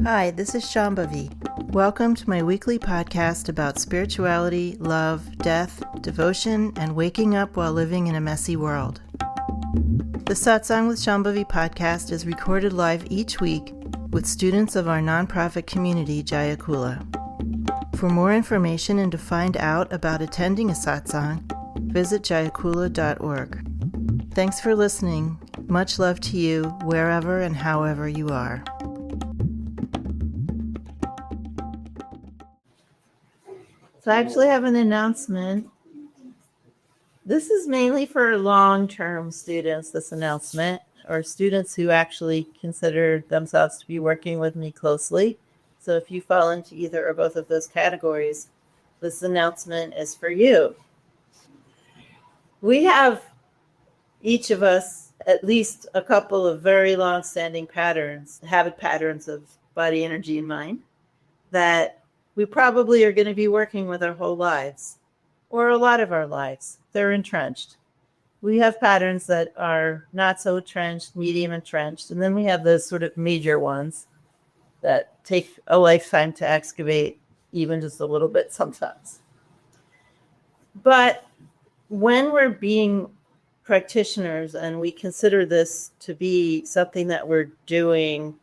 Hi, this is Shambhavi. Welcome to my weekly podcast about spirituality, love, death, devotion, and waking up while living in a messy world. The Satsang with Shambhavi podcast is recorded live each week with students of our nonprofit community, Jaya Kula. For more information and to find out about attending a satsang, visit jayakula.org. Thanks for listening. Much love to you, wherever and however you are. So I actually have an announcement. This is mainly for long-term students, this announcement, or students who actually consider themselves to be working with me closely. So if you fall into either or both of those categories, this announcement is for you. We have, each of us, at least a couple of very long-standing patterns, habit patterns of body, energy, and mind that we probably are going to be working with our whole lives, or a lot of our lives. They're entrenched. We have patterns that are not so entrenched, medium entrenched, and then we have those sort of major ones that take a lifetime to excavate, even just a little bit sometimes. But when we're being practitioners and we consider this to be something that we're doing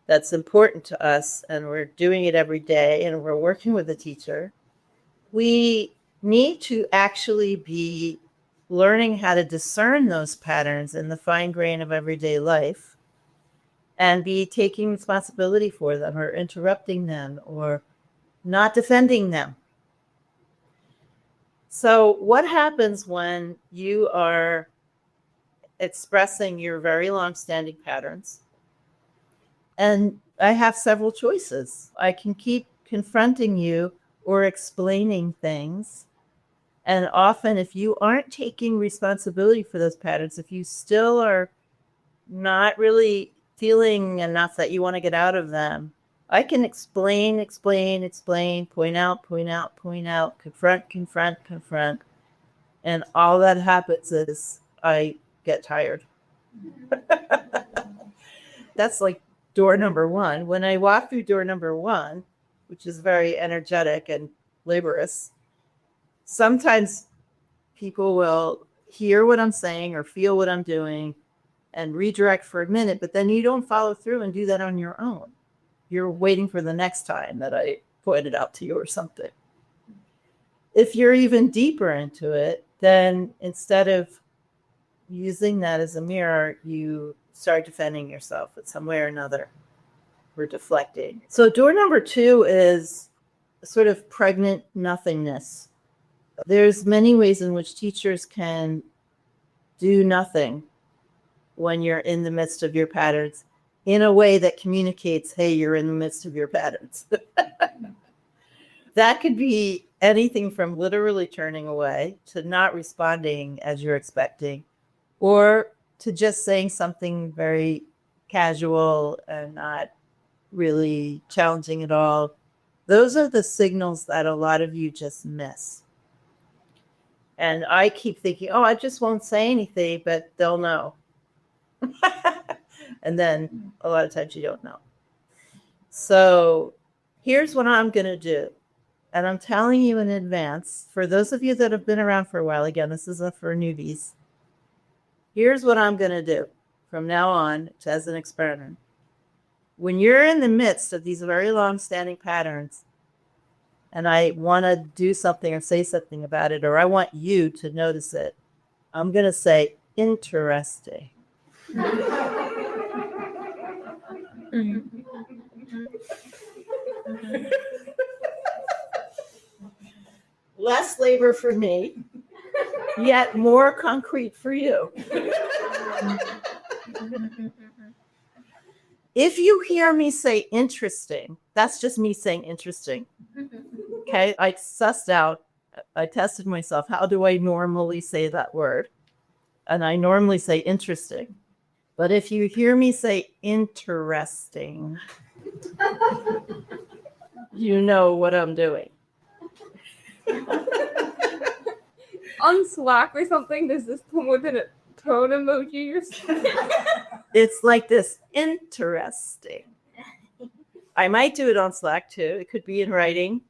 that's important to us, and we're doing it every day, and we're working with a teacher, we need to actually be learning how to discern those patterns in the fine grain of everyday life and be taking responsibility for them, or interrupting them, or not defending them. So what happens when you are expressing your very long-standing patterns? And I have several choices. I can keep confronting you or explaining things. And often, if you aren't taking responsibility for those patterns, if you still are not really feeling enough that you want to get out of them, I can explain, point out, confront. And all that happens is I get tired. That's like door number one. When I walk through door number one, which is very energetic and laborious, sometimes people will hear what I'm saying or feel what I'm doing and redirect for a minute, but then you don't follow through and do that on your own. You're waiting for the next time that I pointed out to you or something. If you're even deeper into it, then instead of using that as a mirror, you start defending yourself in some way or another. We're deflecting. So door number two is sort of pregnant nothingness. There's many ways in which teachers can do nothing when you're in the midst of your patterns in a way that communicates, hey, you're in the midst of your patterns. That could be anything from literally turning away to not responding as you're expecting, or to just saying something very casual and not really challenging at all. Those are the signals that a lot of you just miss. And I keep thinking, oh, I just won't say anything, but they'll know. And then a lot of times you don't know. So here's what I'm going to do. And I'm telling you in advance, for those of you that have been around for a while, again, this isn't for newbies. Here's what I'm going to do from now on as an experiment. When you're in the midst of these very long-standing patterns, and I want to do something or say something about it, or I want you to notice it, I'm going to say, interesting. Less labor for me, yet more concrete for you. If you hear me say interesting, that's just me saying interesting. Okay, I sussed out, I tested myself. How do I normally say that word? And I normally say interesting. But if you hear me say interesting, you know what I'm doing. On Slack or something, does this come with a tone emoji or something? It's like this, interesting. I might do it on Slack too. It could be in writing.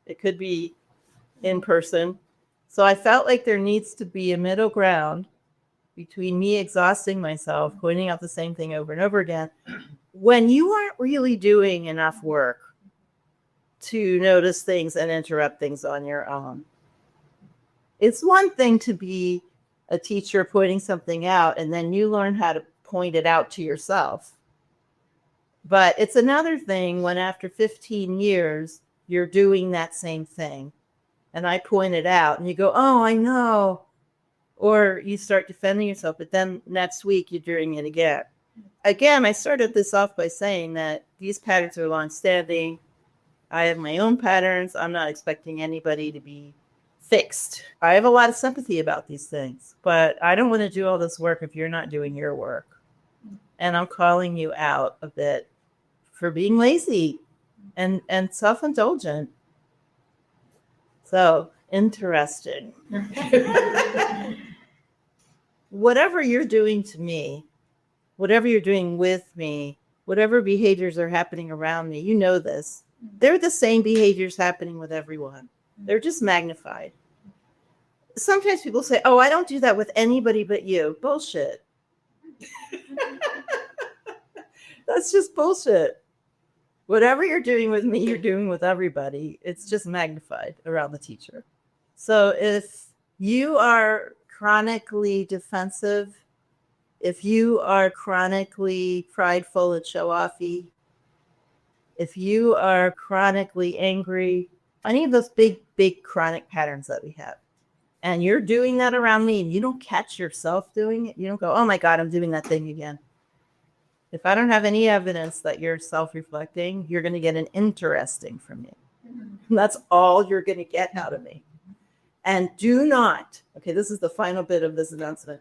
It could be in person. So I felt like there needs to be a middle ground between me exhausting myself, pointing out the same thing over and over again, when you aren't really doing enough work to notice things and interrupt things on your own. It's one thing to be a teacher pointing something out, and then you learn how to point it out to yourself. But it's another thing when after 15 years, you're doing that same thing. And I point it out and you go, oh, I know. Or you start defending yourself, but then next week you're doing it again. Again, I started this off by saying that these patterns are long-standing. I have my own patterns. I'm not expecting anybody to be fixed. I have a lot of sympathy about these things, but I don't want to do all this work if you're not doing your work. And I'm calling you out a bit for being lazy and self-indulgent. So, interesting. Whatever you're doing to me, whatever you're doing with me, whatever behaviors are happening around me, you know this. They're the same behaviors happening with everyone. They're just magnified. Sometimes people say, oh, I don't do that with anybody but you. Bullshit. That's just bullshit. Whatever you're doing with me, you're doing with everybody. It's just magnified around the teacher. So if you are chronically defensive, if you are chronically prideful and show-offy, if you are chronically angry, any of those big chronic patterns that we have, and you're doing that around me and you don't catch yourself doing it, you don't go, oh my God, I'm doing that thing again. If I don't have any evidence that you're self-reflecting, you're going to get an interesting from me. And that's all you're going to get out of me. And do not, okay, this is the final bit of this announcement.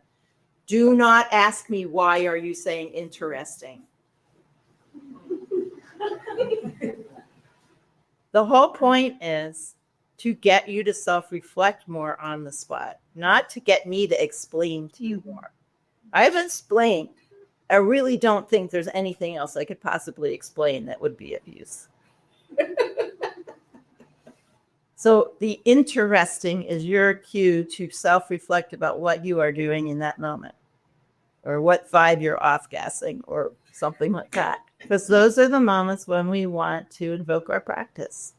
Do not ask me, why are you saying interesting? The whole point is to get you to self-reflect more on the spot, not to get me to explain to you more. I've explained. I really don't think there's anything else I could possibly explain that would be of use. So the interesting is your cue to self-reflect about what you are doing in that moment, or what vibe you're off-gassing, or something like that. Because those are the moments when we want to invoke our practice.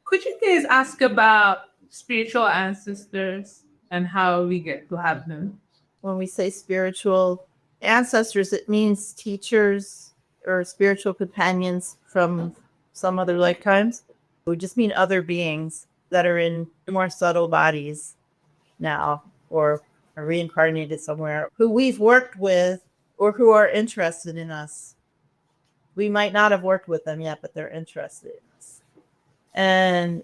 Could you guys ask about spiritual ancestors and how we get to have them? When we say spiritual ancestors, it means teachers or spiritual companions from some other lifetimes. We just mean other beings that are in more subtle bodies now, or are reincarnated somewhere, who we've worked with or who are interested in us. We might not have worked with them yet, but they're interested in us. And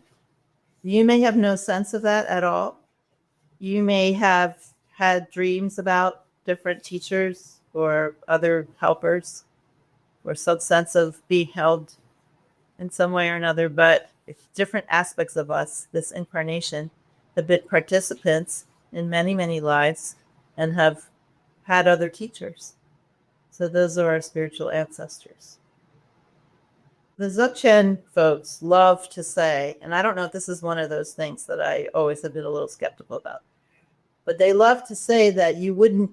you may have no sense of that at all. You may have had dreams about different teachers or other helpers, or some sense of being held in some way or another, but different aspects of us, this incarnation, have been participants in many, many lives and have had other teachers. So those are our spiritual ancestors. The Dzogchen folks love to say, and I don't know if this is one of those things that I always have been a little skeptical about, but they love to say that you wouldn't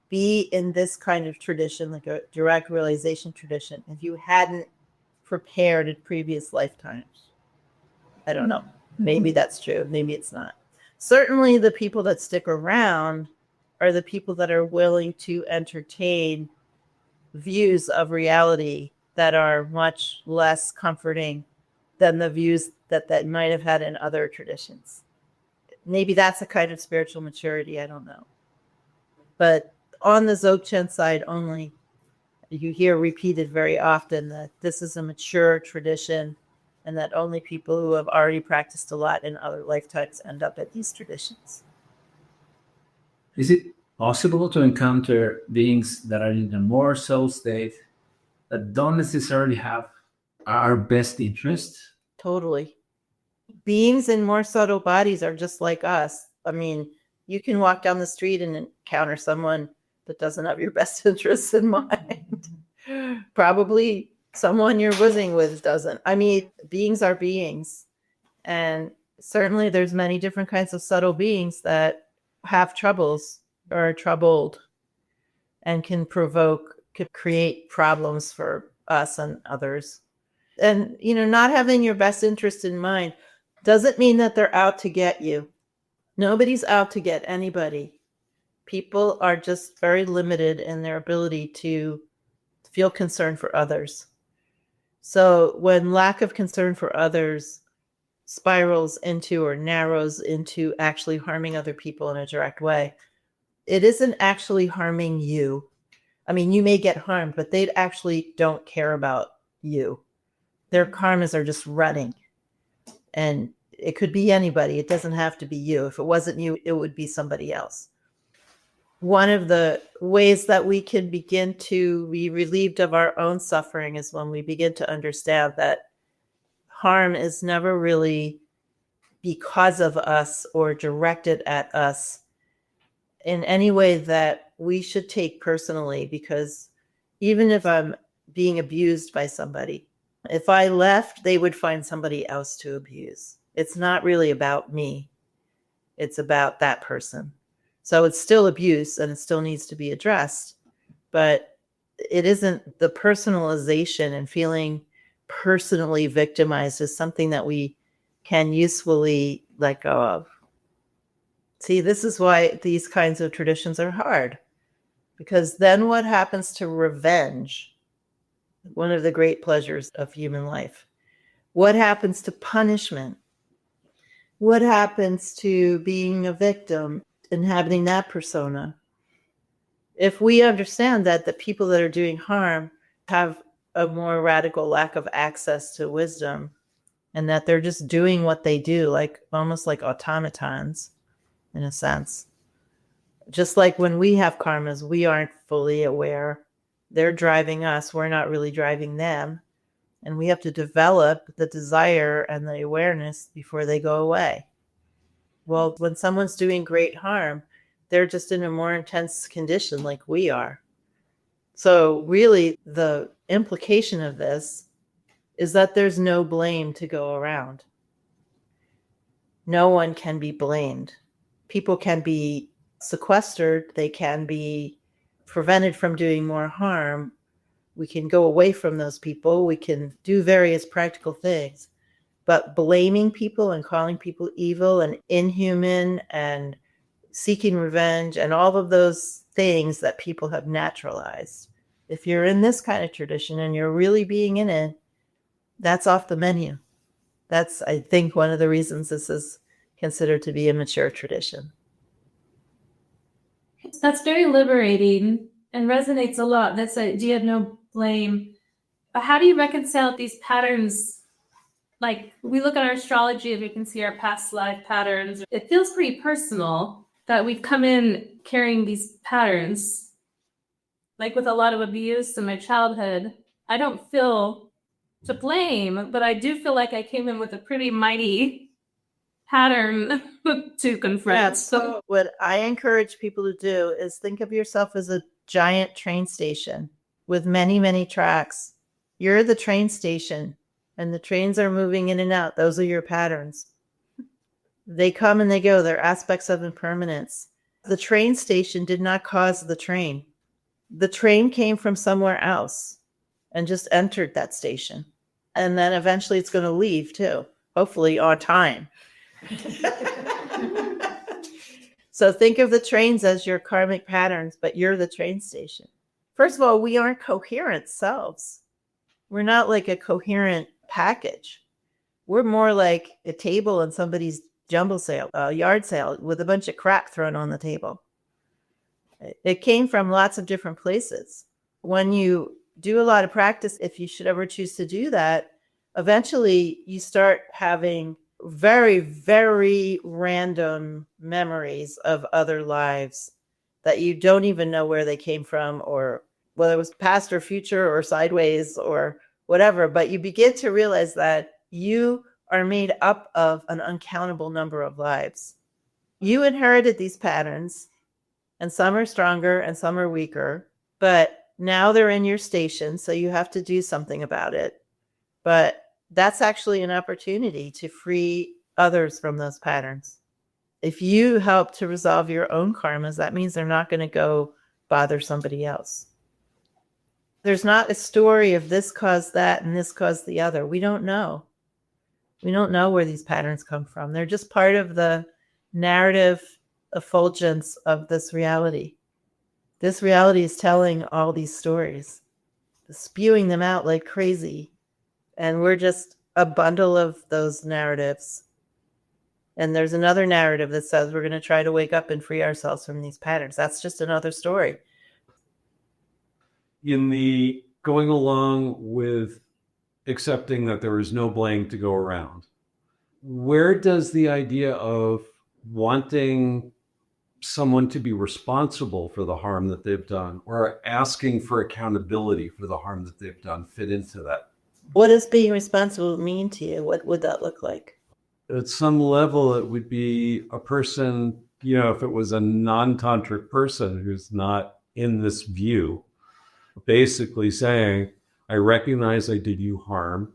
be in this kind of tradition, like a direct realization tradition, if you hadn't prepared in previous lifetimes. I don't know. Maybe that's true. Maybe it's not. Certainly the people that stick around are the people that are willing to entertain views of reality that are much less comforting than the views that might have had in other traditions. Maybe that's a kind of spiritual maturity. I don't know. But on the Dzogchen side only, you hear repeated very often that this is a mature tradition and that only people who have already practiced a lot in other lifetimes end up at these traditions. Is it possible to encounter beings that are in a more soul state that don't necessarily have our best interest? Totally. Beings in more subtle bodies are just like us. I mean, you can walk down the street and encounter someone that doesn't have your best interests in mind. Probably someone you're living with doesn't. I mean, beings are beings. And certainly there's many different kinds of subtle beings that have troubles or are troubled and could create problems for us and others. And, not having your best interest in mind doesn't mean that they're out to get you. Nobody's out to get anybody. People are just very limited in their ability to feel concern for others. So when lack of concern for others spirals into or narrows into actually harming other people in a direct way, it isn't actually harming you. I mean, you may get harmed, but they actually don't care about you. Their karmas are just running. And it could be anybody. It doesn't have to be you. If it wasn't you, it would be somebody else. One of the ways that we can begin to be relieved of our own suffering is when we begin to understand that harm is never really because of us or directed at us in any way that we should take personally. Because even if I'm being abused by somebody, if I left, they would find somebody else to abuse. It's not really about me. It's about that person. So it's still abuse and it still needs to be addressed, but it isn't the personalization and feeling personally victimized is something that we can usefully let go of. See, this is why these kinds of traditions are hard, because then what happens to revenge? One of the great pleasures of human life. What happens to punishment? What happens to being a victim, inhabiting that persona? If we understand that the people that are doing harm have a more radical lack of access to wisdom, and that they're just doing what they do, like almost like automatons in a sense. Just like when we have karmas, we aren't fully aware. They're driving us. We're not really driving them. And we have to develop the desire and the awareness before they go away. Well, when someone's doing great harm, they're just in a more intense condition like we are. So really, the implication of this is that there's no blame to go around. No one can be blamed. People can be sequestered. They can be prevented from doing more harm. We can go away from those people. We can do various practical things. But blaming people and calling people evil and inhuman and seeking revenge and all of those things that people have naturalized, if you're in this kind of tradition and you're really being in it, that's off the menu. That's, I think, one of the reasons this is considered to be a mature tradition. That's very liberating and resonates a lot. This idea of no blame. But how do you reconcile these patterns? Like, we look at our astrology, if we can see our past life patterns, it feels pretty personal that we've come in carrying these patterns. Like with a lot of abuse in my childhood, I don't feel to blame, but I do feel like I came in with a pretty mighty pattern to confront. Yeah, so what I encourage people to do is think of yourself as a giant train station with many, many tracks. You're the train station, and the trains are moving in and out. Those are your patterns. They come and they go. They're aspects of impermanence. The train station did not cause the train. The train came from somewhere else and just entered that station. And then eventually it's going to leave too, hopefully on time. So think of the trains as your karmic patterns, but you're the train station. First of all, we aren't coherent selves. We're not like a coherent package. We're more like a table in somebody's jumble sale, a yard sale with a bunch of crap thrown on the table. It came from lots of different places. When you do a lot of practice, if you should ever choose to do that, eventually you start having very, very random memories of other lives that you don't even know where they came from, or whether it was past or future or sideways or whatever. But you begin to realize that you are made up of an uncountable number of lives. You inherited these patterns, and some are stronger and some are weaker, but Now they're in your station, so you have to do something about it. But that's actually an opportunity to free others from those patterns. If you help to resolve your own karmas, that means they're not going to go bother somebody else. There's not a story of this caused that and this caused the other. We don't know. We don't know where these patterns come from. They're just part of the narrative effulgence of this reality. This reality is telling all these stories, spewing them out like crazy. And we're just a bundle of those narratives. And there's another narrative that says we're going to try to wake up and free ourselves from these patterns. That's just another story. In the going along with accepting that there is no blame to go around, where does the idea of wanting someone to be responsible for the harm that they've done or asking for accountability for the harm that they've done fit into that? What does being responsible mean to you? What would that look like? At some level, it would be a person, if it was a non-tantric person who's not in this view, basically saying, I recognize I did you harm,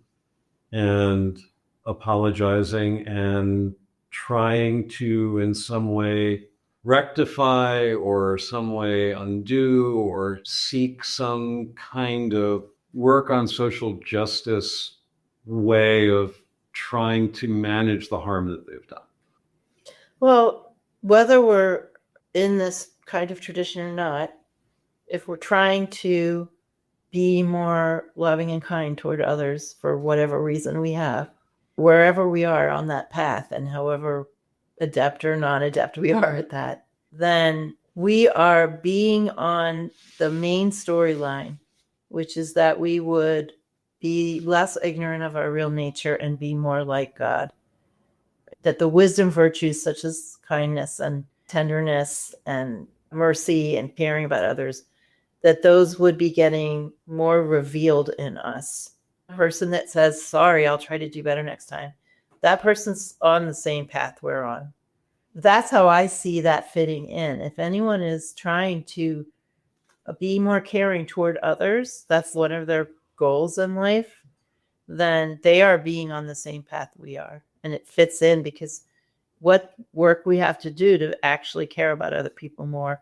and apologizing and trying to in some way rectify or some way undo or seek some kind of work on social justice way of trying to manage the harm that they've done. Well, whether we're in this kind of tradition or not, if we're trying to be more loving and kind toward others for whatever reason we have, wherever we are on that path and however adept or non-adept we are at that, then we are being on the main storyline, which is that we would be less ignorant of our real nature and be more like God. That the wisdom virtues such as kindness and tenderness and mercy and caring about others, that those would be getting more revealed in us. A person that says, sorry, I'll try to do better next time, that person's on the same path we're on. That's how I see that fitting in. If anyone is trying to be more caring toward others, that's one of their goals in life, then they are being on the same path we are. And it fits in because what work we have to do to actually care about other people more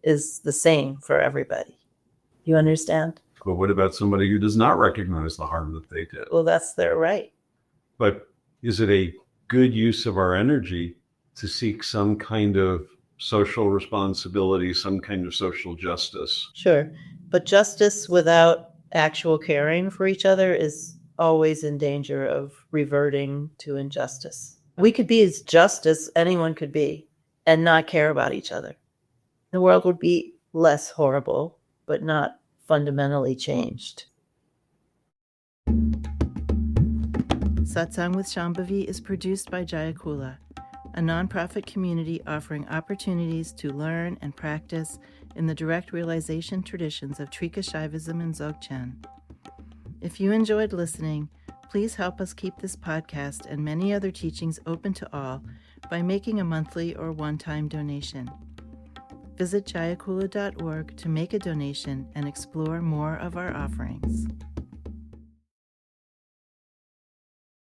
is the same for everybody. You understand? But what about somebody who does not recognize the harm that they did? Well, that's their right. But is it a good use of our energy to seek some kind of social responsibility, some kind of social justice? Sure. But justice without actual caring for each other is always in danger of reverting to injustice. We could be as just as anyone could be and not care about each other. The world would be less horrible, but not fundamentally changed. Satsang with Shambhavi is produced by Jaya Kula, a nonprofit community offering opportunities to learn and practice in the direct realization traditions of Trika Shaivism and Dzogchen. If you enjoyed listening, please help us keep this podcast and many other teachings open to all by making a monthly or one-time donation. Visit jayakula.org to make a donation and explore more of our offerings.